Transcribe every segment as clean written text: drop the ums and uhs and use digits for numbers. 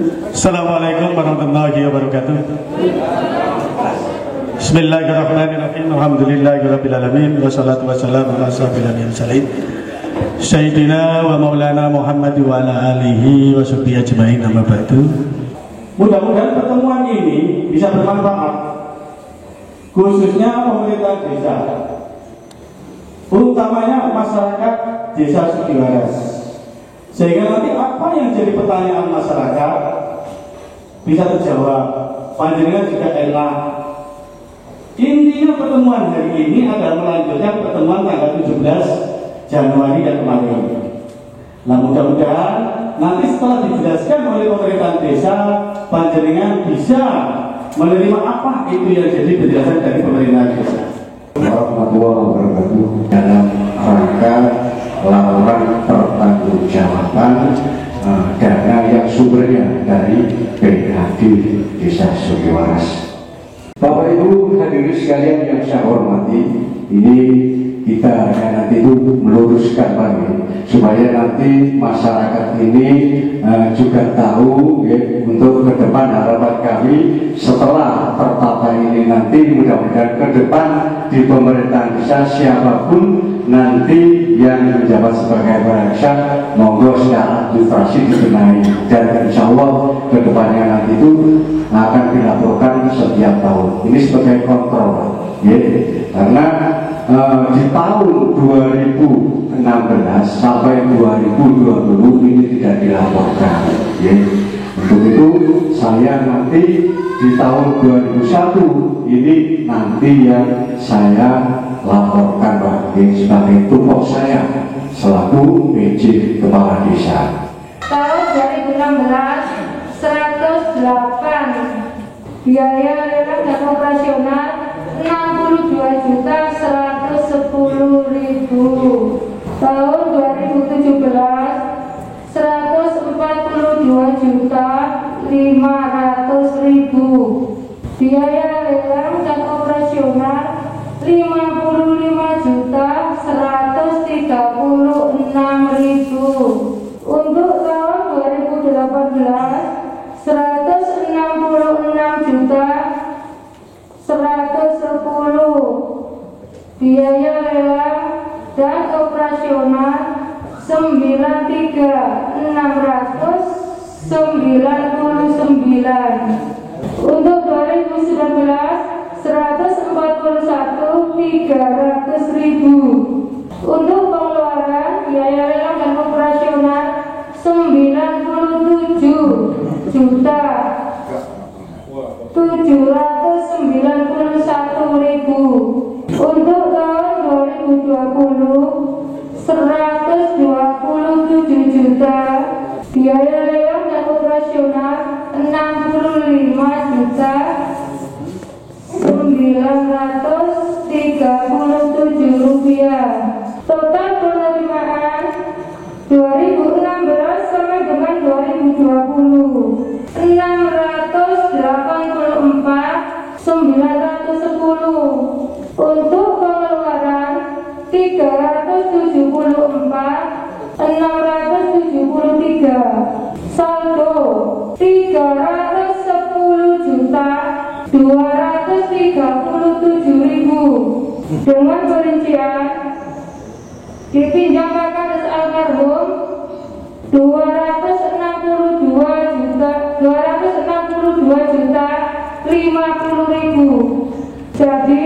Assalamualaikum warahmatullahi wabarakatuh. Bismillahirrahmanirrahim. Alhamdulillahirabbil alamin wassalatu wassalamu ala asyrofil mursalin Sayyidina wa Maulana Muhammad wa ala alihi wa sahbihi ajmain, amma ba'du. Mudah-mudahan pertemuan ini bisa bermanfaat khususnya pemerintah desa, utamanya masyarakat desa Sudiwaras, sehingga nanti apa yang jadi pertanyaan masyarakat bisa terjawab. Panjenengan juga enak. Intinya pertemuan hari ini adalah melanjutkan pertemuan tanggal 17 Januari yang kemarin. Nah, mudah-mudahan nanti setelah dijelaskan oleh pemerintah desa, panjenengan bisa menerima apa itu yang jadi penjelasan dari pemerintah desa. Warahmatullahi wabarakatuh. Dalam rangka laporan pertanggungjawaban dana yang sumbernya dari PKD Desa Sudiwaras. Bapak Ibu hadirin sekalian yang saya hormati, ini kita nanti itu meluruskan lagi supaya nanti masyarakat ini juga tahu ya, untuk ke depan harapan kami setelah tertata ini nanti mudah-mudahan ke depan di pemerintahan desa siapapun nanti yang menjabat sebagai perangkat monggo secara administrasi dibenahi, dan insya Allah ke depannya nanti itu akan dilaporkan setiap tahun. Ini sebagai kontrol ya, karena di tahun 2016 sampai 2020 ini tidak dilaporkan ya. Untuk itu saya nanti di tahun 2001 ini nanti yang saya laporkan Pak sebagai tumpok saya selaku PJ Kepala Desa. Tahun 2016 108, biaya lelang dan operasional 62.110.000. Tahun 2017 142.500.000. Biaya lelang dan operasional 55.136.000. Untuk tahun 2018 166.110.000. Biaya lelang dan operasional 93.699. Untuk 2019 141.300.000. Untuk pengeluaran biaya lelang dan operasional 97.791.000. Untuk tahun 2020 127 juta. Biaya lelang dan operasional 65.937 rupiah. Total penerimaan 2016 sampai dengan 2020 684.910. Untuk pengeluaran 374.673. Saldo 310.237.000. Dengan perincian dipinjam Kades almarhum 262.250.000. Jadi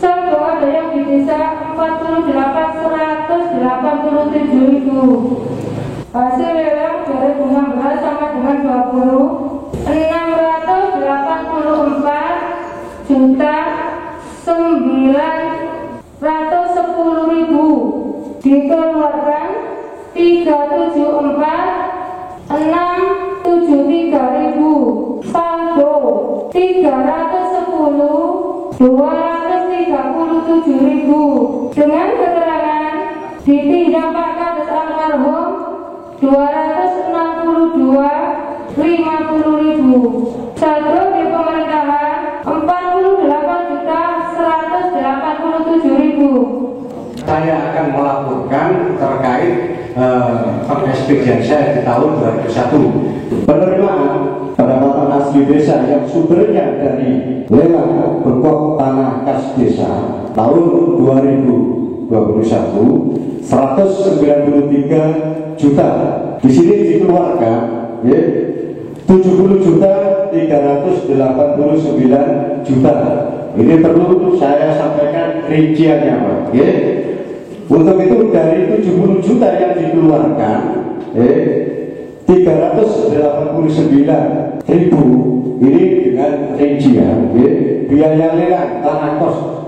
saldo ada yang di desa 48.187.000. Hasil lelang 2016 sama dengan 20 684.910.000. Dikeluarkan 374.673.000. Saldo 310.237.000. Dengan keterangan ditinjam Pak Kades almarhum 262.50.000. Saldo di pemerintahan 48.187.000. Saya akan melaporkan terkait pengekspedian saya di tahun 2001. Penerimaan pendapatan asli desa yang sumbernya dari lelang berkok tanah kas desa tahun 2021 193 juta. Di sini dikeluarkan ya, 70.389 juta. Ini perlu saya sampaikan rinciannya, Pak. Ya. Untuk itu dari 70 juta yang dikeluarkan, 389.000 ini dengan rincian, biaya lelang tanah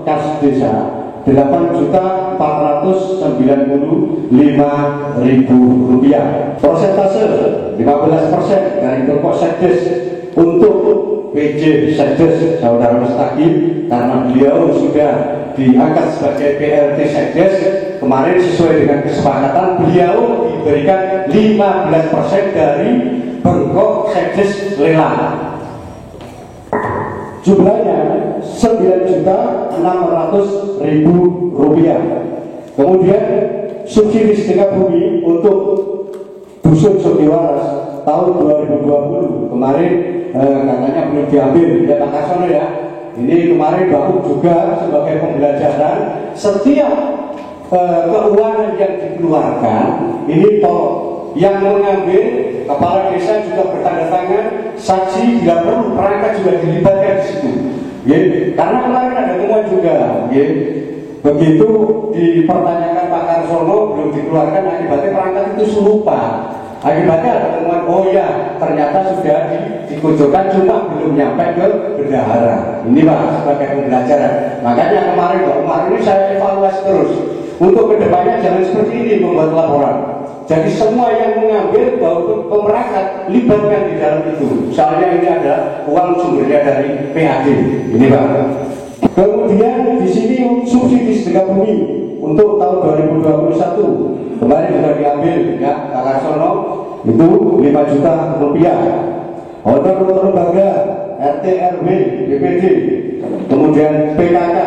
kas desa 8.495.000 rupiah. Persentase 15% dari pokok sekdes untuk PJ Sekdes Saudara Mustaqim, karena beliau sudah diangkat sebagai PLT Sekdes kemarin sesuai dengan kesepakatan, beliau diberikan 15% dari pokok sekdes lelang. Jumlahnya 9.600.000 rupiah. Kemudian subsidi sedekah bumi untuk Dusun Sukiwaras tahun 2020 kemarin katanya belum diambil ya Pak Kasono ya. Ini kemarin Bapak juga sebagai pembelajaran, setiap keuangan yang dikeluarkan ini yang mengambil kepala desa juga bertanda tangan, saksi tidak perlu, perangkat juga dilibatkan di situ. Ya, karena kemarin ada temuan juga, ya, begitu dipertanyakan Pak Karsono belum dikeluarkan, akibatnya perangkat itu lupa. Akibatnya ada temuan, oh ya ternyata sudah dikucurkan cuma belum nyampe ke bendahara. Ini Pak sebagai pembelajaran. Makanya kemarin ini saya evaluasi terus. Untuk kedepannya jangan seperti ini membuat laporan. Jadi semua yang mengambil bahwa pemerangkat libatkan di dalam itu. Soalnya ini ada uang sumbernya dari PAD. Ini Pak. Kemudian di sini subsidi sedekah bumi untuk tahun 2021 kemarin sudah diambil ya Pak Karsono itu 5 juta rupiah. Honor untuk lembaga RT RW BPD, kemudian PKK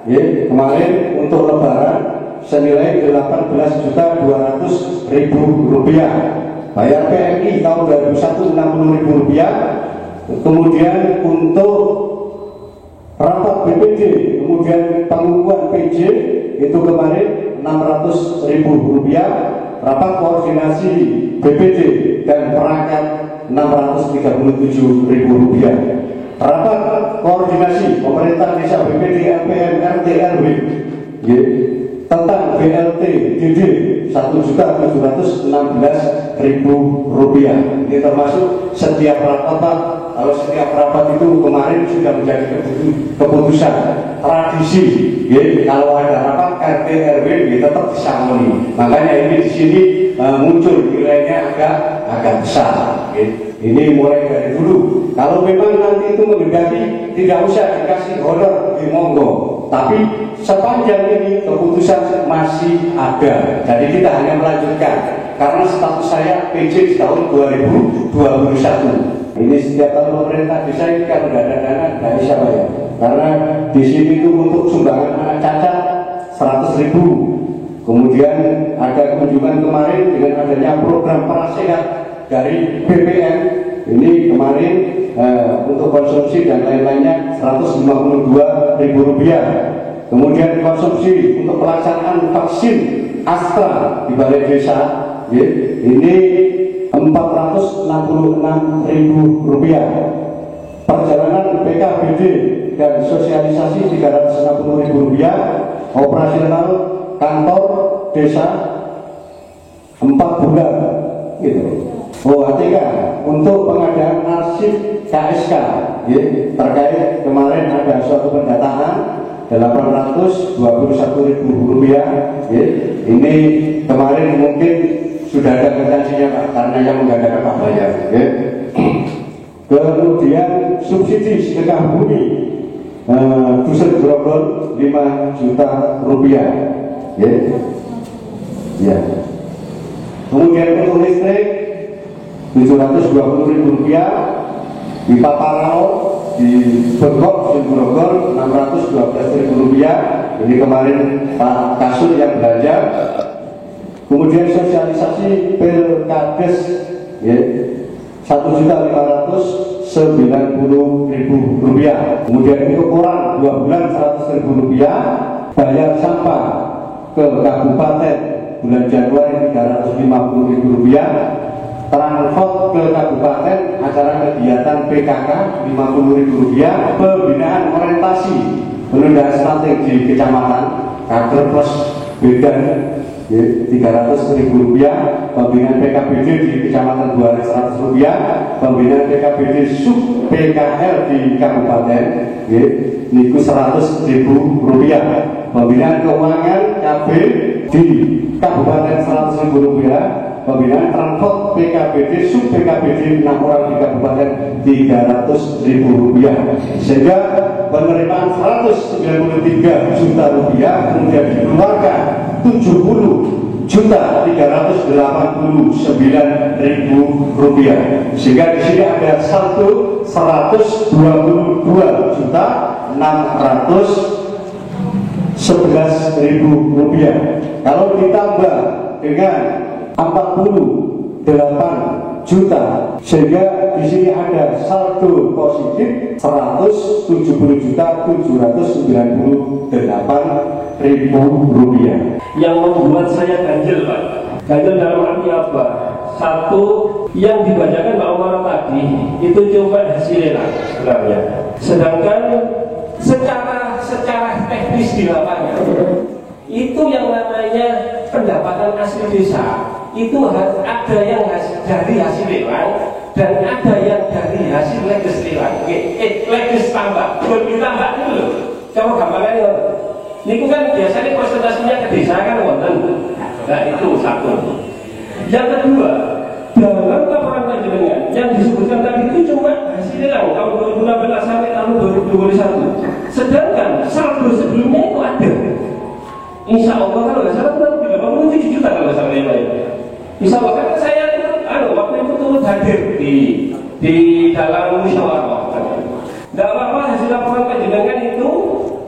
ya, kemarin untuk lebaran senilai 18.200.000 rupiah. Bayar PMI tahun 2001 60.000 rupiah. Kemudian untuk rapat BPD, kemudian pengukuhan PJ itu kemarin 600.000 rupiah. Rapat koordinasi BPD dan perangkat 637.000 rupiah. Rapat koordinasi pemerintah desa BPD LPM RT RW tentang BLT DD 1.716.000 rupiah. Ini termasuk setiap rapat. Kalau setiap rapat itu kemarin sudah menjadi keputusan tradisi. Kalau ada rapat RT RW tetap disangoni. Makanya ini di sini muncul nilainya agak besar. Ini mulai dari dulu. Kalau memang nanti itu menghendaki tidak usah dikasih honor di monggo. Tapi sepanjang ini keputusan masih ada. Jadi kita hanya melanjutkan. Karena status saya PJ di tahun 2021. Ini setiap tahun pemerintah desa ini kalau tidak ada dana tidak bisa bayar. Karena di sini itu untuk sumbangan anak cacat 100.000. Kemudian ada kunjungan kemarin dengan adanya program prasehat dari BPN. Ini kemarin untuk konsumsi dan lain-lainnya 152.000 rupiah. Kemudian konsumsi untuk pelaksanaan vaksin Astra di balai desa ini 466.000 rupiah. Perjalanan PKBD dan sosialisasi 360.000 rupiah. Operasional kantor desa 4 bulan gitu. OHTK untuk pengadaan arsip KSK terkait kemarin ada suatu pendataan 821.000 rupiah. Ini kemarin mungkin sudah ada kwitansinya Pak, karena yang mengadakan Pak Bayar. Kemudian subsidi sedekah bumi Dusun Grogol 5 juta rupiah. Kemudian untuk listrik 720.000 rupiah. Di Paparao di Begok Dusun Grogol 612.000 rupiah. Ini kemarin Pak Kasur yang belanja. Kemudian sosialisasi Pilkades ya, Rp1.590.000. Kemudian untuk koran 2 bulan Rp100.000. Bayar sampah ke kabupaten bulan Januari Rp350.000. Transport ke kabupaten acara kegiatan PKK Rp50.000. Pembinaan orientasi penundaan stunting di kecamatan kader plus beda Rp300.000. Pembinaan PKBD di kecamatan Buaran Rp100. Pembinaan PKBD sub PKL di kabupaten niku Rp100.000. Pembinaan keuangan KB di kabupaten Rp100.000. Pembinaan transport PKBD sub PKBD 6 orang di kabupaten Rp300.000. Sehingga penerimaan Rp193 juta, kemudian dikeluarkan Rp70.889.000. Sehingga di sini ada saldo Rp122.611.000. Kalau ditambah dengan 48 juta, sehingga di sini ada saldo positif Rp170.798.000. Yang membuat saya ganjel, Pak. Ganjel dalam arti apa? Satu, yang dibacakan Pak Umar tadi itu cuma hasil lelang sebenarnya. Sedangkan secara teknis di lapangan itu yang namanya pendapatan asli desa itu ada yang dari hasil lelang dan ada yang dari hasil leges lelang. Leges tambah, belum ditambah itu loh. Coba gambarnya ini kan biasanya presentasinya ke desa kan wonten. Nah itu satu. Yang kedua, dalam laporan panjenengan yang disebutkan tadi itu cuma hasil lelang tahun 2016 sampai tahun 2021. Sedangkan saldo sebelumnya itu ada. Insya Allah kalau nggak salah kurang 87 juta kalau nggak salah ya Pak. Insya Allah kan saya itu waktu itu turut hadir di dalam musyawarah. Tidak apa-apa hasil laporan panjenengan itu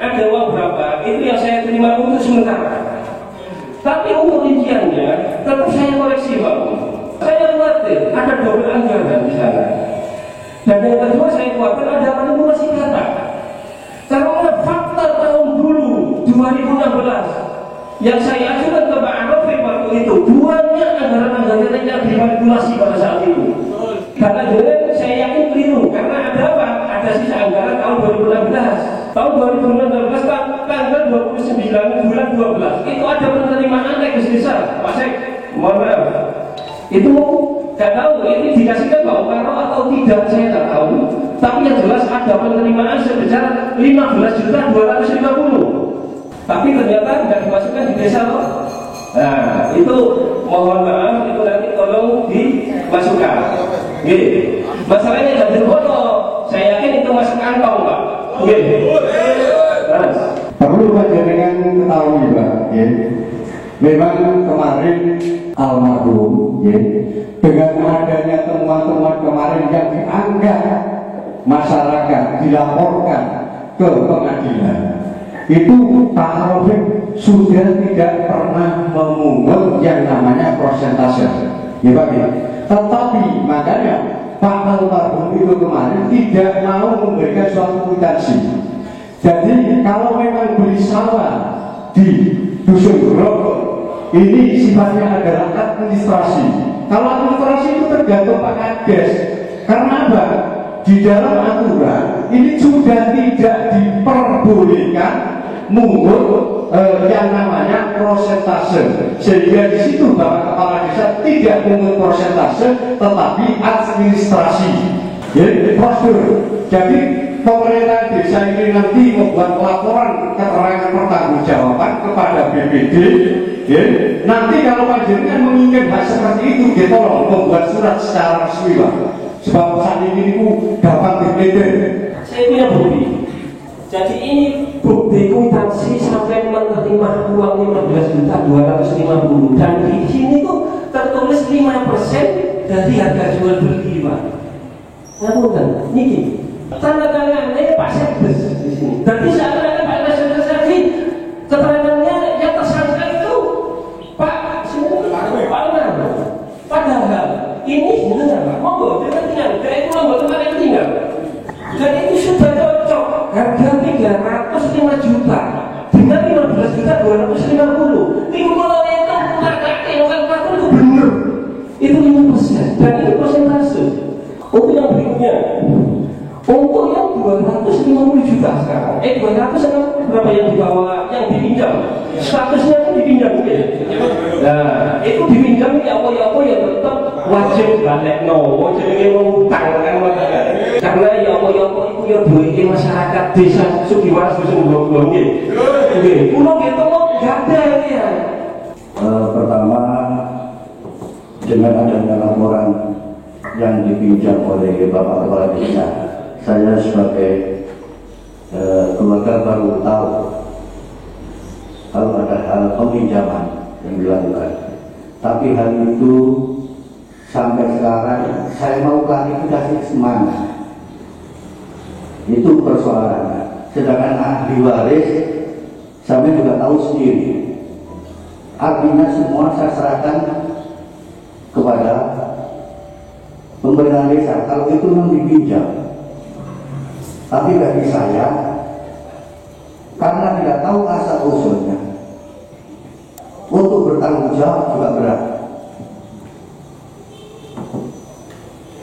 ada uang berapa, itu yang saya terima untuk sementara. Tapi untuk rinciannya tetap saya koreksi Pak. Saya khawatir ada double anggaran di sana. Dan yang kedua saya khawatir ada manipulasi data. Karena fakta tahun dulu 2016 yang saya ajukan ke Pak Arifin waktu itu banyak anggaran-anggaran yang dimanipulasi pada saat itu. Karena saya yakin keliru karena ada apa? Ada sisa anggaran tahun 2016. Tahun 2016 tanggal 29 bulan 12 itu ada penerimaan legis desa. Pak Sek, mohon maaf. Itu nggak tahu ini dikasihkan Pak Umaro atau tidak, saya nggak tahu. Tapi yang jelas ada penerimaan sebesar 15.250. Tapi ternyata tidak dimasukkan di desa loh. Nah itu mohon maaf, itu nanti tolong dimasukkan. Gini, masalahnya ganjil foto, saya yakin itu masuk kantong Pak. Gini. Perlu panjenengan ketahui Pak, ya. Memang kemarin almarhum, ya, dengan adanya temuan-temuan kemarin yang dianggap masyarakat dilaporkan ke pengadilan, itu Pak Arifin sudah tidak pernah memungut yang namanya persentase, ya Pak, ya. Tetapi makanya Pak almarhum itu kemarin tidak mau memberikan suatu kwitansi. Jadi kalau memang beli sawah di Dusun Grogol ini sifatnya adalah administrasi. Kalau administrasi itu tergantung Pak Kades. Karena apa? Di dalam aturan ini sudah tidak diperbolehkan mungut yang namanya prosentase. Sehingga di situ Bapak Kepala Desa tidak mungut prosentase, tetapi administrasi. Jadi prosedur. Jadi pemerintah desa ini nanti membuat laporan keterangan pertanggungjawaban kepada BPD. Ya. Nanti kalau panjenengan menginginkan hal seperti itu, dia tolong membuat surat secara resmi Pak. Sebab saat ini dapat dipilih. Saya punya bukti. Jadi ini bukti kwitansi sampai menerima uang 15.250 dan di sini tuh tertulis 5% dari harga jual beli Pak. Namun kan, ini tanda tangannya Pak Sekdes di sini. Berarti seakan-akan Pak Sekdes tadi keterangannya yang tersangka itu Pak loh tempat yang tinggal. Dan itu sudah cocok. Harga 305 juta dengan 15 juta 250. Minggu kalau itu marketnya nomenklatur itu bener. Itu 5%. Dan itu persentase. Untuk yang berikutnya, untuk yang 250 juta sekarang, 200 berapa yang dibawa, yang dipinjam? 100-nya itu dipinjam ya. Nah, itu dipinjam ya apa ya tetap wajib balik no, jadi ngutang kan karena ya apa itu ya duit masyarakat desa Sugiwaras dusun Grogol nggih. Nggih, kula gitu kok enggak ada ya. Pertama, dengan adanya laporan yang dipinjam oleh Bapak Kepala Desa, saya sebagai keluarga baru tahu kalau ada hal peminjaman yang dilakukan. Tapi hal itu sampai sekarang saya mau klarifikasi semana. Itu persoalannya. Sedangkan ahli waris saya juga tahu sendiri. Artinya semua saya serahkan kepada pemerintah desa. Kalau itu memang dipinjam. Tapi bagi saya, karena tidak tahu asal usulnya, untuk bertanggung jawab juga berat.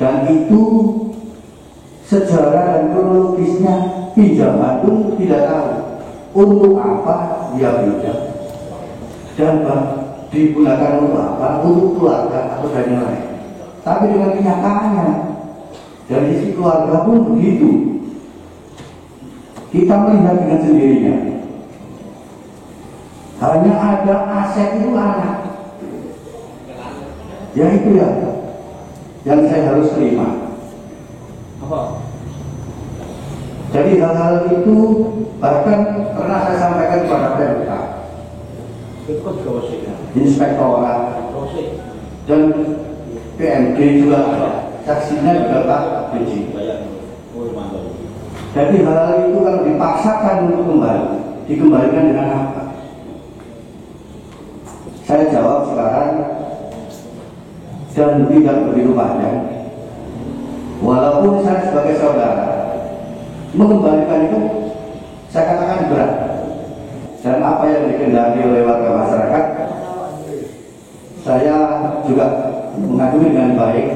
Dan itu sejarah dan kronologisnya pinjaman pun tidak tahu untuk apa dia pinjam dan digunakan untuk apa, untuk keluarga atau dan yang lain. Tapi dengan kenyataannya dari sisi keluarga pun begitu. Kita melihat dengan sendirinya. Hanya ada aset itu anak. Ya itu ya yang saya harus terima. Apa? Jadi hal-hal itu bahkan pernah saya sampaikan kepada PMK, Inspektorat dan PMD juga ada. Saksinya juga Pak Beji. Jadi hal-hal itu kalau dipaksakan untuk kembali, dikembalikan dengan apa? Saya jawab sekarang dan tidak begitu panjang. Walaupun saya sebagai saudara mengembalikan itu, saya katakan berat. Dan apa yang dikendaki oleh warga masyarakat, saya juga mengakui dengan baik.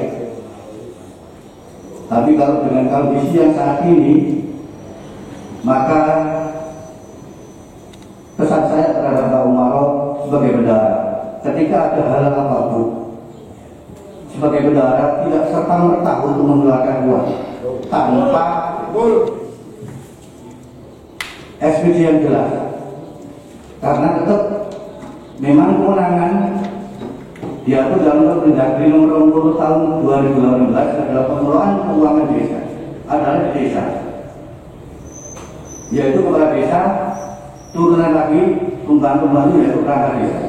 Tapi kalau dengan kondisi yang saat ini, maka pesan saya terhadap Pak Umaroh sebagai bendahara, ketika ada hal apapun, sebagai bendahara tidak serta-merta untuk mengeluarkan uang tanpa SPJ yang jelas, karena tetap memang kewenangan diatur dalam Permendagri nomor 20 tahun 2018 adalah pengelolaan keuangan desa adalah di desa, yaitu kepala desa, turunan lagi pembantu-pembantu yaitu perangkat desa.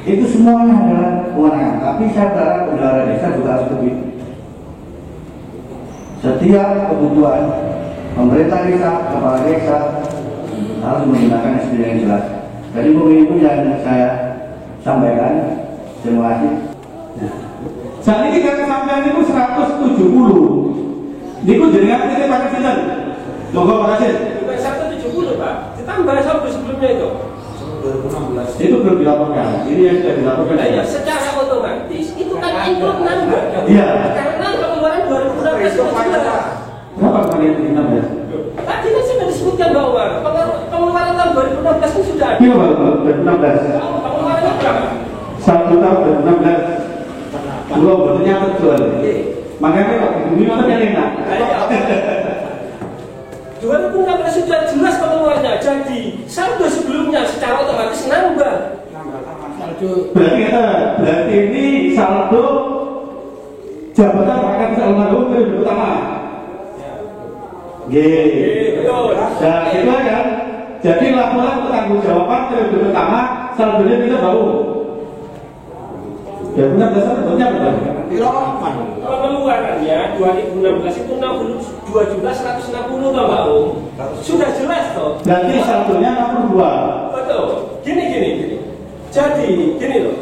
Itu semuanya adalah kewenangan. Tapi saya berharap bendahara desa juga harus begitu. Setiap kebutuhan pemerintah desa, kepala desa harus menggunakan SPJ yang jelas. Jadi mungkin itu yang saya sampaikan. Terima kasih. Saat ini kan sampai itu 170. Niku jenengan ini pakai sinten? Monggo Pak Kasih. Bukan 170 Pak. Ditambah satu sebelumnya itu. 2016. Itu belum dilaporkan. Ini yang sudah dilaporkan. Nah, ya secara otomatis itu kan include nambah. Iya. Karena pengeluaran 2016 itu jelas. Berapa kalian 16? Tadi kan sudah disebutkan bahwa pengeluaran tahun 2016 itu sudah ada. Iya Pak, 2016. Pengeluarannya berapa? 1 tahun 2016. Belum betulnya terjual. Makanya kok ini nonton yang enak. 2016 sudah jelas pengeluarannya. Jadi saldo sebelumnya secara otomatis nambah. Berarti ini saldo jabatan rakyat almarhum periode pertama. Betul. Dan itu kan. Jadi laporan pertanggungjawaban periode pertama saldonya kita baru. Ya benar dasar betulnya betul. Pengeluarannya 2016 itu 62.160 toh Pak Um. Sudah jelas toh. Berarti saldonya 62. Betul. Gini. Jadi gini loh.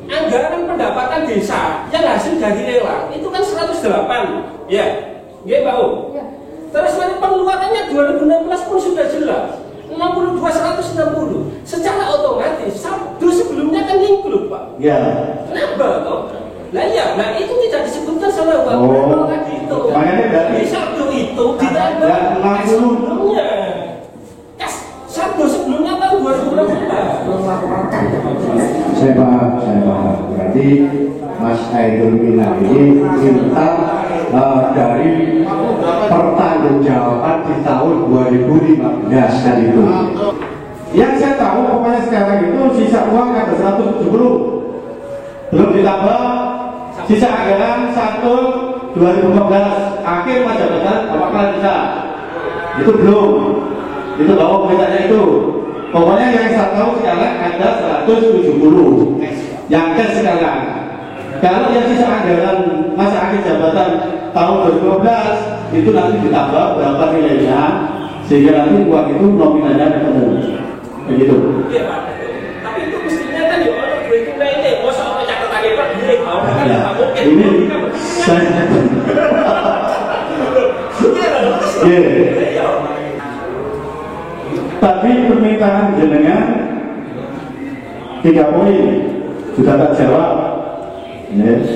Anggaran pendapatan desa yang hasil dari lelang itu kan 108, ya. Nggih, Pak. Ya. Terus pengeluarannya 2016 pun sudah jelas. 62.160. Secara otomatis saldo sebelumnya kan include, Pak. Ya. Kenapa toh? Nah iya, nah itu tidak disebutkan sama Pak Bruno tadi itu. Makanya dari saldo itu ditambah kas sebelumnya. Kas saldo sebelumnya tahun 2016. Saya paham. Berarti Mas Aidul Mina ini minta dari pertanggungjawaban di tahun 2015 kan itu. Yang saya tahu pokoknya sekarang itu sisa uang ada 170. Belum ditambah sisa anggaran 1/2015 akhir masa jabatan apakah bisa? Itu belum. Itu bawa beritanya itu. Pokoknya yang saya tahu sekarang ada 170 yang cash sekarang. Kalau yang sisa anggaran masa akhir jabatan tahun 2015 itu nanti ditambah berapa nilainya sehingga nanti uang itu nominalnya ketemu. Begitu. Iya, Pak. Tapi itu mestinya kan ya orang duit ini, masa orang catatan itu duit mau kan Ya, nggak mungkin. ini saya Iya. tapi permintaan jenengan 3 poin sudah tak jawab. Yes.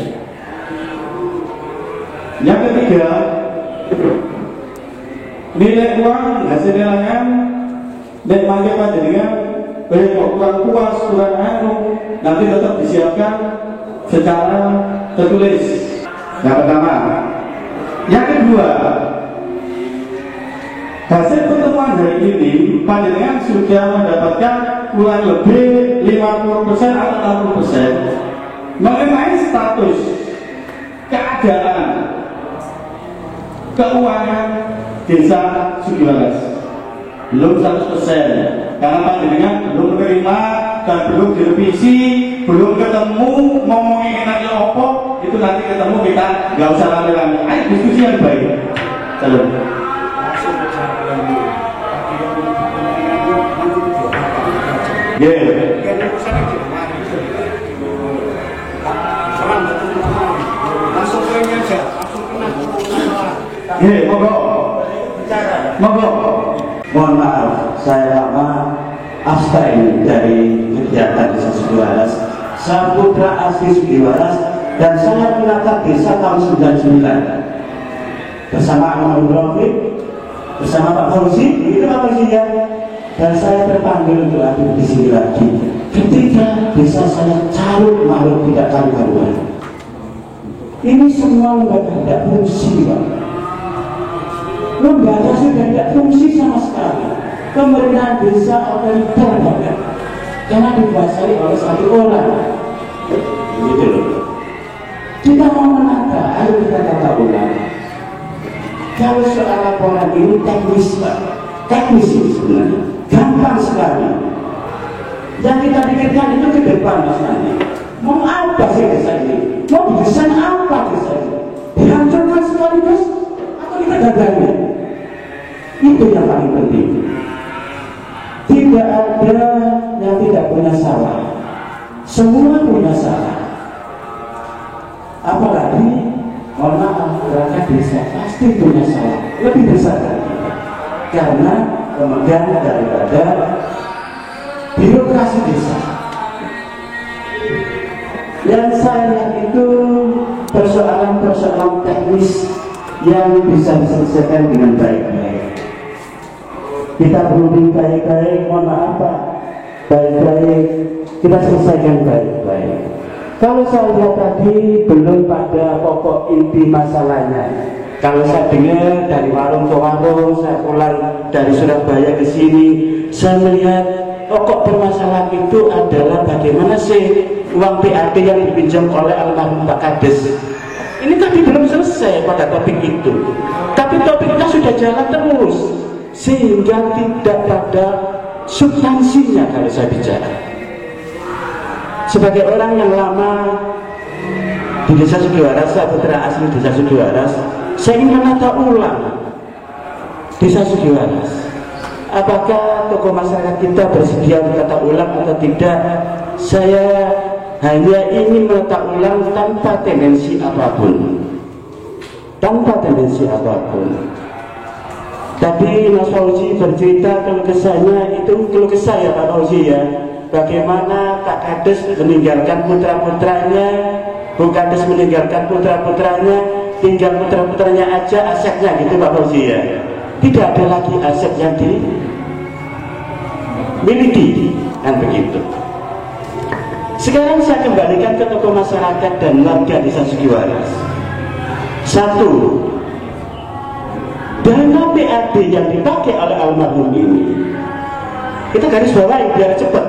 Yang ketiga, nilai uang hasil lelangan dan mangke panjenengan kurang puas, kurang nanti tetap disiapkan secara tertulis. Yang pertama. Yang kedua, hasil pertemuan hari ini panjenengan sudah mendapatkan kurang lebih 50% atau 60% mengenai status keadaan keuangan desa Sugiwaras. Belum 100% karena panjenengan belum menerima dan belum direvisi, belum ketemu ngomongin enaknya apa, itu nanti ketemu kita nggak usah rame-rame. Ayo diskusi yang baik. Salam. Monggo. Mohon maaf, saya lama abstain dari kegiatan desa Sugiwaras. Saya putra asli Sugiwaras dan saya menatap desa tahun 99 bersama Aman Rafiq, bersama Pak Fauzi, itu Pak Fauzi ya. Dan saya terpanggil untuk hadir di sini lagi. Ketika desa saya carut marut tidak karu-karuan. Ini semua lembaga tidak fungsi, Pak. Lembaga sudah tidak fungsi sama sekali. Pemerintahan desa otoriter banget. Karena dikuasai oleh satu orang. Gitu loh. Kita mau menata, ayo kita tata ulang. Kalau soal laporan ini teknis, Pak. Teknis ini sebenarnya. Gampang sekali. Yang kita pikirkan itu ke depan, Mas Nani. Mau apa sih desa ini? Mau didesain apa desa ini? Dihancurkan sekaligus atau kita gagalnya? Itu yang paling penting. Tidak ada yang tidak punya salah. Semua punya salah. Apalagi, mohon maaf, perangkat desa pasti punya salah. Lebih besar lagi. Karena kemudian daripada birokrasi desa. Yang saya lihat itu persoalan-persoalan teknis yang bisa diselesaikan dengan baik-baik. Kita berunding baik-baik, mohon maaf Pak, baik-baik, kita selesaikan baik-baik. Kalau saya lihat tadi belum pada pokok inti masalahnya. Kalau saya dengar dari warung ke warung, saya pulang dari Surabaya ke sini, saya melihat pokok permasalahan itu adalah bagaimana sih uang PAD yang dipinjam oleh almarhum Pak Kades. Ini tadi belum selesai pada topik itu, tapi topiknya sudah jalan terus sehingga tidak pada substansinya. Kalau saya bicara sebagai orang yang lama di desa Sugiwaras, saya putra asli desa Sugiwaras, saya ingin menata ulang desa Sugiwaras. Apakah tokoh masyarakat kita bersedia menata ulang atau tidak? Saya hanya ingin menata ulang tanpa tendensi apapun. tanpa tendensi apapun. Tadi Mas Fauzi bercerita keluh kesahnya, itu keluh kesah ya Pak Fauzi ya, bagaimana Pak Kades meninggalkan putra-putranya, Bu Kades meninggalkan putra-putranya, tinggal putra-putranya aja asetnya gitu Pak Fauzi ya. Tidak ada lagi aset yang dimiliki, kan begitu. Sekarang saya kembalikan ke tokoh masyarakat dan warga desa Sugiwaras. Satu, dana PAD yang dipakai oleh almarhum ini, kita garis bawahi biar cepat.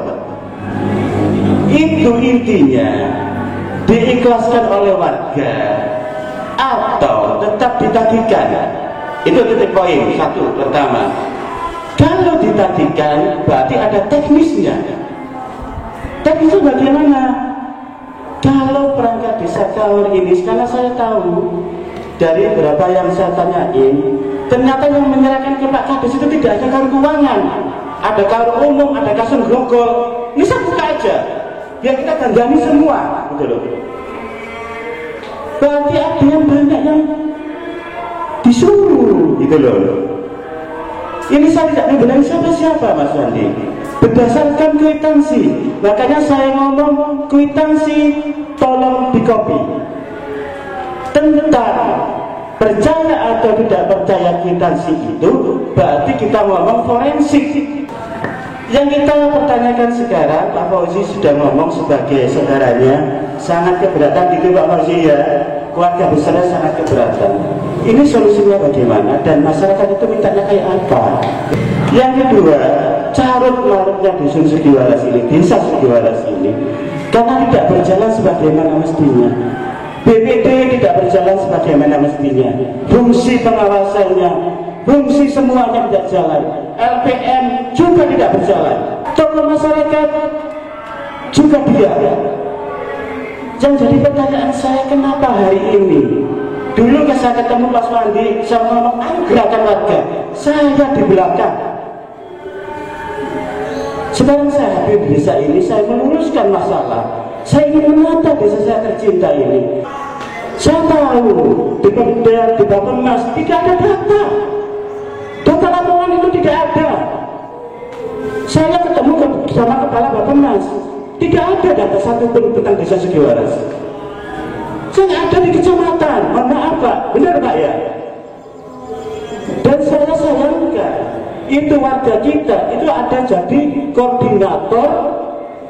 Itu intinya diikhlaskan oleh warga atau tetap ditagihkan. Itu titik poin satu pertama. Kalau ditagihkan berarti ada teknisnya. Teknisnya bagaimana? Kalau perangkat desa Kaur ini, karena saya tahu dari beberapa yang saya tanyain, ternyata yang menyerahkan ke Pak Kades itu tidak hanya kaur keuangan, ada kaur umum, ada kasur grogol. Ini saya buka aja, biar kita gandani semua, gitu loh. Berarti ada yang banyak yang disuruh, gitu loh. Ini saya tidak membenahi siapa-siapa, Mas Wandi. Berdasarkan kwitansi, makanya saya ngomong kwitansi tolong dikopi. Tentang percaya atau tidak percaya kwitansi itu berarti kita ngomong forensik. Yang kita pertanyakan sekarang, Pak Fauzi sudah ngomong sebagai saudaranya sangat keberatan gitu Pak Fauzi ya, keluarga besarnya sangat keberatan. Ini solusinya bagaimana dan masyarakat itu mintanya kayak apa? Yang kedua, carut marutnya dusun Sugiwaras ini, desa Sugiwaras ini, karena tidak berjalan sebagaimana mestinya. BPD tidak berjalan sebagaimana mestinya, fungsi pengawasannya, fungsi semuanya tidak jalan, LPM juga tidak berjalan, tokoh masyarakat juga diam. Yang jadi pertanyaan saya, kenapa hari ini? Dulu saya ketemu Pak Wandi, saya ngomong ayo gerakan warga, saya di belakang. Sekarang saya hadir di desa ini, saya meluruskan masalah. Saya ingin menata desa saya tercinta ini. Saya tahu di Pemda, di Bappenas tidak ada data. Data laporan itu tidak ada. Saya ketemu sama kepala Bappenas, tidak ada data satupun tentang desa Sugiwaras. Saya ada di kecamatan, mohon maaf Pak, benar Pak ya? Dan saya sayangkan, itu warga kita, itu ada jadi koordinator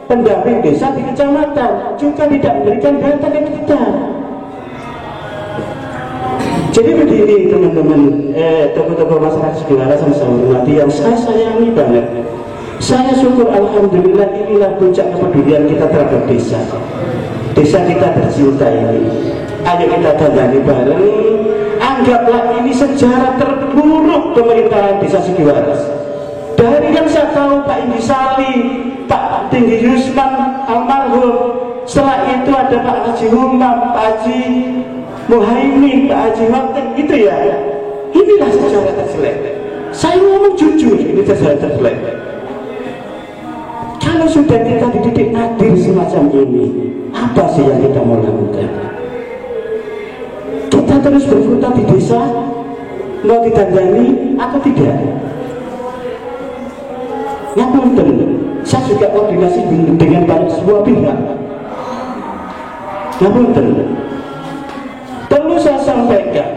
pendamping desa di kecamatan, juga tidak memberikan data ke kita. Jadi begini teman-teman, tokoh-tokoh masyarakat Sugiwaras yang saya hormati, yang saya sayangi banget. Saya syukur alhamdulillah inilah puncak kepedulian kita terhadap desa. Desa kita tercinta ini. Ayo kita dandani bareng. Anggaplah ini sejarah terburuk pemerintahan desa Sugiwaras. Dari yang saya tahu Pak Indi Sali, Pak Tinggi Yusman almarhum, setelah itu ada Pak Haji Humam, Pak Haji Muhaimin, Pak Haji Wakil, gitu ya. Inilah sejarah terjelek. Saya ngomong jujur, ini sejarah terjelek. Kalau sudah kita dididik adil semacam ini, apa sih yang kita mau lakukan? Kita terus berkutat di desa, mau ditandani atau tidak? Ngapunten, saya juga koordinasi dengan banyak semua pihak. Ngapunten, perlu saya sampaikan,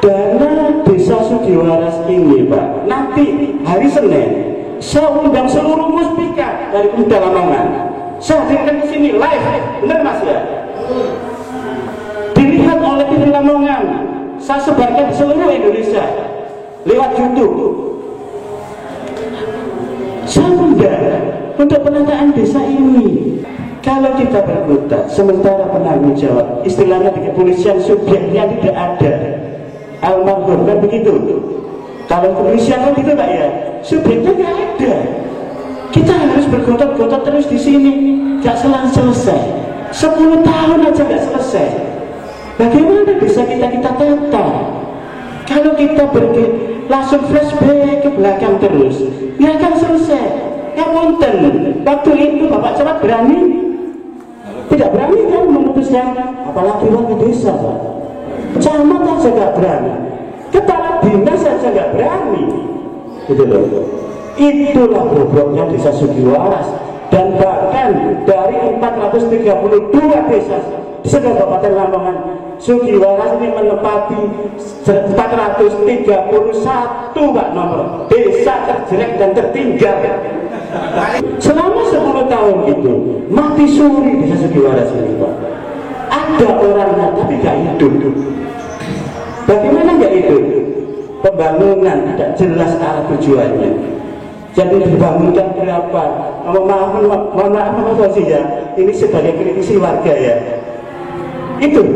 dana desa Sugiwaras ini Pak, nanti hari Senin saya undang seluruh muspika dari Pemuda Lamongan. Saya hadirkan ke sini live, benar Mas ya? Dilihat oleh TV Lamongan, saya sebarkan di seluruh Indonesia lewat YouTube. Saya undang untuk penataan desa ini. Kalau kita berkutat, sementara penanggung jawab, istilahnya di kepolisian subjeknya tidak ada. Almarhum kan begitu. Kalau kepolisian kan gitu Pak ya, subjeknya nggak ada. Kita harus bergotot-gotot terus di sini, nggak selesai. 10 tahun aja nggak selesai. Bagaimana bisa kita tata? Kalau kita langsung flashback ke belakang terus, nggak akan selesai. Ngapunten, waktu itu Bapak Camat berani? Tidak berani kan memutuskan, apalagi warga desa Pak. camat aja nggak berani, kepala dinas aja nggak berani, gitu loh. Itulah bobroknya desa Sugiwaras. Dan bahkan dari 432 desa di Kabupaten Lamongan, Sugiwaras ini menempati 431 Pak nomor desa terjelek dan tertinggal. Selama 10 tahun itu mati suri desa Sugiwaras ini Pak. Ada orangnya tapi gak hidup. Bagaimana gak hidup? Pembangunan tidak jelas arah tujuannya. Jadi dibangunkan berapa? Mohon maaf Pak ya, ini sebagai kritisi warga ya. Itu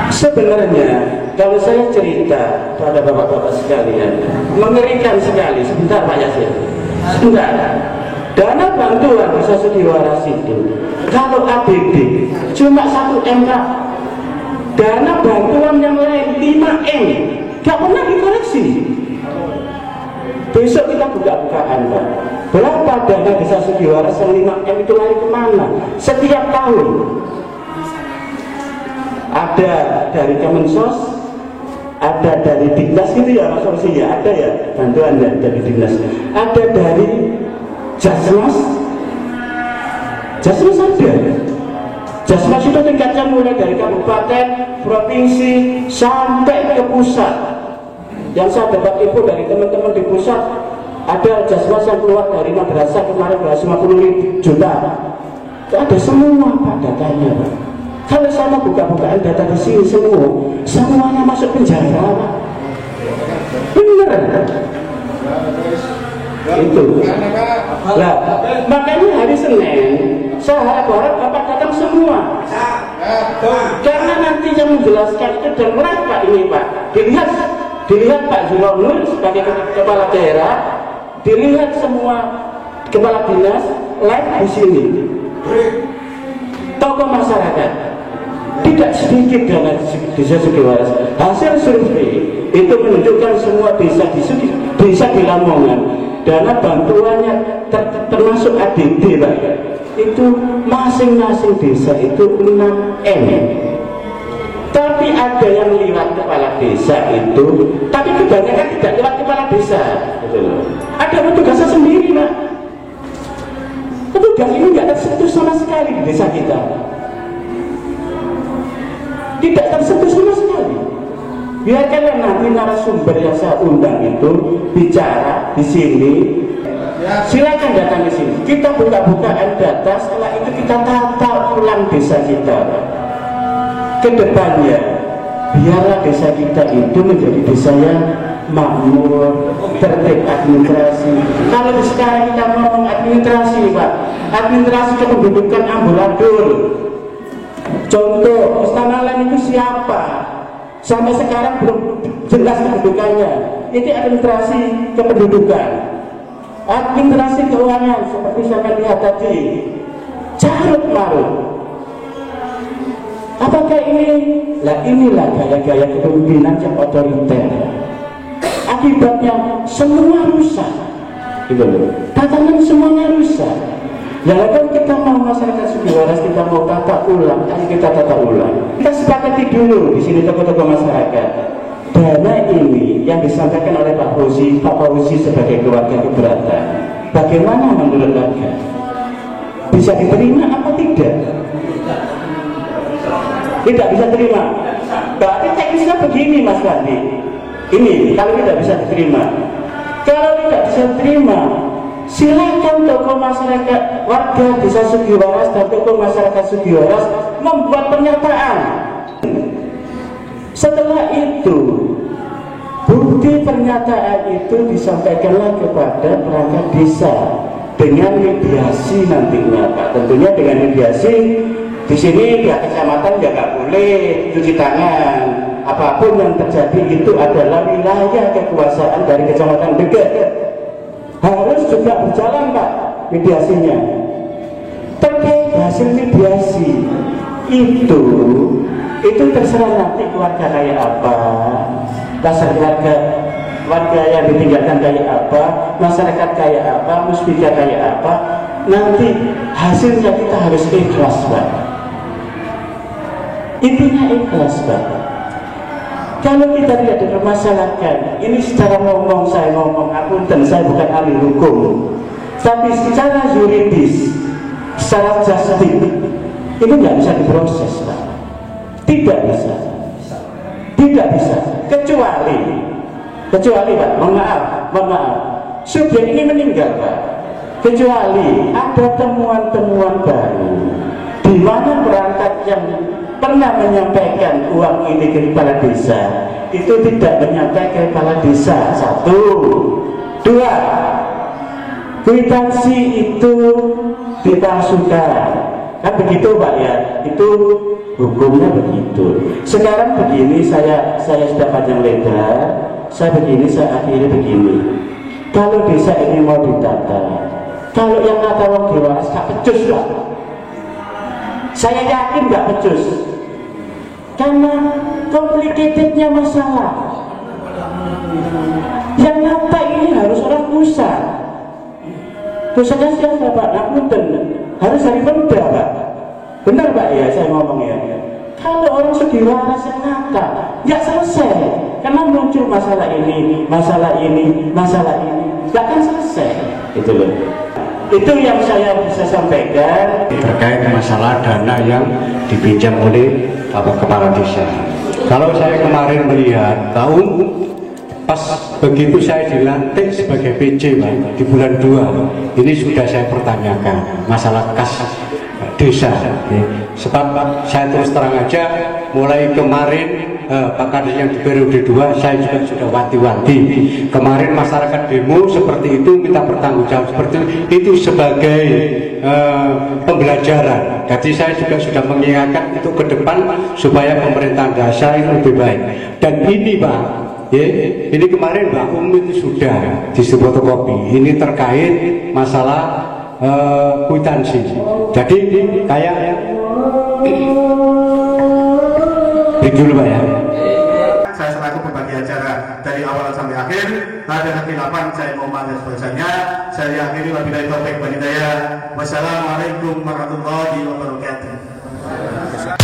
sebenarnya kalau saya cerita pada bapak-bapak sekalian, mengerikan sekali. Sebentar Pak Yasir, sebentar. Dana bantuan desa Sugiwaras itu kalau APD cuma 1 MK, dana bantuan yang lain 5 M gak pernah dikoreksi. Besok kita buka-bukaan Pak, berapa dana desa Sugiwaras yang 5 M itu lari kemana setiap tahun? Ada dari Kemensos, ada dari Dinas itu ya Mas Orsi ya, ada ya bantuan dari Dinas, ada dari Jasmas ada. Jasmas itu tingkatnya mulai dari kabupaten, provinsi sampai ke pusat. Yang saya dapat info dari teman-teman di pusat, ada Jasmas yang keluar dari madrasah kemarin 250 juta. Itu ada semua Pak datanya Pak. Kalau saya mau buka-bukaan data di sini semuanya masuk penjara Pak. Bener. Itu. Nah, makanya hari Senin saya harap Bapak datang semua. Karena nanti yang menjelaskan itu dan mereka ini Pak, dilihat Pak Zulonur sebagai kepala daerah, dilihat semua kepala dinas live di sini. Tokoh masyarakat, tidak sedikit dana desa Sugiwaras. Hasil survei itu menunjukkan semua desa di Lamongan dana bantuannya termasuk ADD Pak, itu masing-masing desa itu 6 M. Tapi ada yang lewat kepala desa itu, tapi kebanyakan tidak lewat kepala desa. Ada petugasnya sendiri Pak. Petugas ini nggak tersentuh sama sekali di desa kita. Tidak tersentuh sama sekali. Biarkanlah nanti narasumber yang saya undang itu bicara di sini. Silakan datang di sini. Kita buka-bukaan data. Setelah itu kita tata ulang desa kita. Kedepannya, biarlah desa kita itu menjadi desa yang makmur, tertib administrasi. Kalau sekarang kita ngomong administrasi Pak, administrasi kependudukan amburadul. Contoh, Istana Lain itu siapa? Sampai sekarang belum jelas kedudukannya. Ini administrasi kependudukan, administrasi keuangan seperti saya lihat tadi, carut marut. Apakah ini? Lah inilah gaya-gaya kepemimpinan yang otoriter. Akibatnya semua rusak. Tatanan semuanya rusak. Ya kan kita mau masyarakat Sugiwaras, kita mau tata ulang, ayo kita tata ulang. Kita sepakati dulu di sini tokoh-tokoh masyarakat. Dana ini yang disampaikan oleh Pak Fauzi sebagai keluarga keberatan. Bagaimana menurut Anda? Bisa diterima apa tidak? Tidak bisa terima. Berarti teknisnya begini Mas Fandi. Ini kalau tidak bisa diterima. Kalau tidak bisa diterima, silakan tokoh masyarakat warga desa Sugiwaras dan tokoh masyarakat Sugiwaras membuat pernyataan. Setelah itu bukti pernyataan itu disampaikanlah kepada perangkat desa dengan mediasi nantinya Pak. Tentunya dengan mediasi di sini pihak kecamatan ya nggak boleh cuci tangan. Apapun yang terjadi itu adalah wilayah kekuasaan dari kecamatan dekat. Harus juga berjalan Pak mediasinya. Terkait hasil mediasi itu terserah nanti keluarga kayak apa, dasar warga yang ditinggalkan kayak apa, masyarakat kayak apa, musbika kayak apa. Nanti hasilnya kita harus ikhlas Pak. Intinya ikhlas Pak. Kalau kita tidak dipermasalahkan, ini secara ngomong saya ngomong, apunten, saya bukan ahli hukum, tapi secara yuridis, secara justice, itu nggak bisa diproses, Pak. Tidak bisa, tidak bisa, kecuali Pak, mohon maaf, subjek ini meninggal, Pak. Kecuali ada temuan-temuan baru, di mana perangkat yang pernah menyampaikan uang ini ke kepala desa itu tidak menyampaikan ke kepala desa. 1, 2, kwitansi itu dipalsukan, kan begitu Pak ya, itu hukumnya begitu. Sekarang begini, saya sudah panjang lebar, saya begini, saya akhiri begini. Kalau desa ini mau ditata, kalau yang kata wong Dewaras gak pecus, Pak, saya yakin gak pecus, karena complicatednya masalah. Yang nyata ini harus orang pusat. Pusatnya siapa Pak? Ngapunten, harus dari Pemda, Pak. Benar Pak ya saya ngomong ya. Kalau orang Sugiwaras yang nakal, nggak selesai. Karena muncul masalah ini, nggak akan selesai. Itu loh. Itu yang saya bisa sampaikan terkait masalah dana yang dipinjam oleh kepala desa. Kalau saya kemarin melihat pas begitu saya dilantik sebagai PJ Pak, di bulan 2 ini sudah saya pertanyakan masalah kas desa ya. Sebab saya terus terang aja, mulai kemarin Pak Kades yang di periode 2 saya juga sudah wanti-wanti. Kemarin masyarakat demo seperti itu, minta pertanggungjawaban seperti itu sebagai pembelajaran. Jadi saya juga sudah mengingatkan itu ke depan supaya pemerintahan desa itu lebih baik. Dan ini Pak ya, ini kemarin Mbak itu sudah disebut fotokopi. Ini terkait masalah kwitansi. Jadi kayak dulu Pak ya. Saya selaku pembagi acara dari awal sampai akhir. Ada kekhilapan saya mohon maaf atas bahasanya. Saya akhiri wabillahi taufiq wal hidayah. Wassalamualaikum warahmatullahi wabarakatuh.